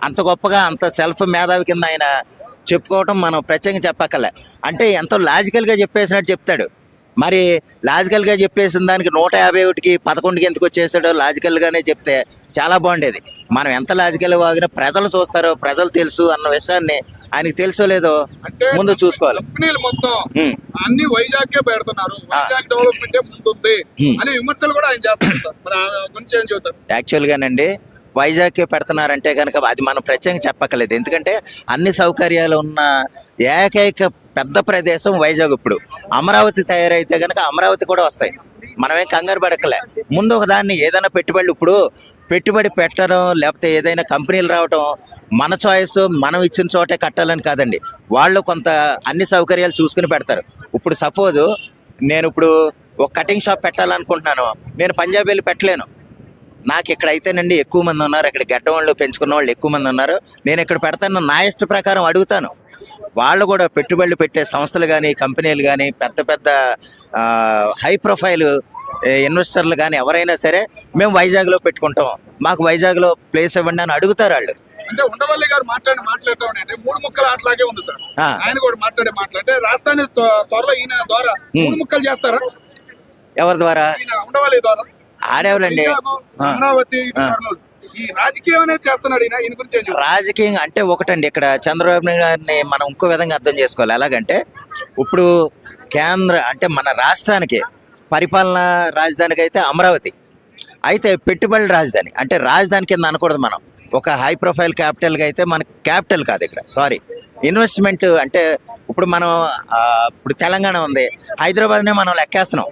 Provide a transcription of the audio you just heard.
అంత గొప్పగా అంత సెల్ఫ్ మేధావి కింద ఆయన చెప్పుకోవటం మనం ప్రత్యేకంగా చెప్పక్కర్లే. అంటే ఎంతో లాజికల్గా చెప్పేసినట్టు చెప్తాడు. మరి లాజికల్గా చెప్పేసిన దానికి 151కి 11కి ఎందుకు వచ్చేసాడో లాజికల్గానే చెప్తే చాలా బాగుండేది. మనం ఎంత లాజికల్గా వాగినా ప్రజలు చూస్తారో, ప్రజలు తెలుసు అన్న విషయాన్ని ఆయనకి తెలుసో లేదో అంటే ముందు చూసుకోవాలి. కంపెనీలు మొత్తం ఉమ్. అన్ని వైజాగ్ పెడుతున్నారు, వైజాగ్ డెవలప్మెంట్ ముందుంది అని విమర్శలు కూడా ఆయన చేస్తారు సార్. మరి ఆ గురించి ఏం చెబుతారు? యాక్చువల్గానండి వైజాగ్ పెడుతున్నారంటే కనుక అది మనం ప్రత్యేకంగా చెప్పక్కర్లేదు. ఎందుకంటే అన్ని సౌకర్యాలు ఉన్న ఏకైక పెద్ద ప్రదేశం వైజాగ్. ఇప్పుడు అమరావతి తయారైతే కనుక అమరావతి కూడా వస్తాయి. మనమేం కంగారు పడక్కలే. ముందు ఒక దాన్ని ఏదైనా పెట్టుబడులు, ఇప్పుడు పెట్టుబడి పెట్టడం లేకపోతే ఏదైనా కంపెనీలు రావటం మన చాయిస్, మనం ఇచ్చిన చోటే కట్టాలని కాదండి. వాళ్ళు కొంత అన్ని సౌకర్యాలు చూసుకుని పెడతారు. ఇప్పుడు సపోజ్ నేను ఇప్పుడు ఒక కటింగ్ షాప్ పెట్టాలనుకుంటున్నాను, నేను పంజాబ్ వెళ్ళి పెట్టలేను. నాకు ఇక్కడ అయితేనండి ఎక్కువ మంది ఉన్నారు, ఇక్కడ గడ్డ వాళ్ళు పెంచుకున్న వాళ్ళు ఎక్కువ మంది ఉన్నారు, నేను ఇక్కడ పెడతాను, నా ఇష్ట ప్రకారం అడుగుతాను. వాళ్ళు కూడా పెట్టుబడులు పెట్టే సంస్థలు కానీ కంపెనీలు కానీ పెద్ద పెద్ద హై ప్రొఫైల్ ఇన్వెస్టర్లు కానీ ఎవరైనా సరే మేము వైజాగ్లో పెట్టుకుంటాం, మాకు వైజాగ్లో ప్లేస్ ఇవ్వండి అని అడుగుతారు వాళ్ళు. అంటే ఉండవల్లి గారు మాట్లాడటం అంటే 3 ముక్కల ఆటలాగే ఉంది సార్. ఆయన కూడా మాట్లాడే రాజధాని త్వరలో ఈయన ద్వారా 3 ముక్కలు చేస్తారా? ఎవరి ద్వారా? ఉండవల్లి ద్వారా. ఆడేవాళ్ళండి. అమరావతి ఈ రాజకీయం అనేది చేస్తున్నాడు ఈయన గురించి. రాజకీయం అంటే ఒకటండి, ఇక్కడ చంద్రబాబు నాయుడు గారిని మనం ఇంకో విధంగా అర్థం చేసుకోవాలి. ఎలాగంటే ఇప్పుడు కేంద్ర అంటే మన రాష్ట్రానికి పరిపాలనా రాజధానికి అయితే అమరావతి, అయితే పెట్టుబడుల రాజధాని అంటే రాజధాని కింద అనకూడదు. మనం ఒక హై ప్రొఫైల్ క్యాపిటల్గా అయితే మనకి క్యాపిటల్ కాదు ఇక్కడ, సారీ ఇన్వెస్ట్మెంట్. అంటే ఇప్పుడు మనం ఇప్పుడు తెలంగాణ ఉంది, హైదరాబాద్నే మనం లెక్కేస్తున్నాం.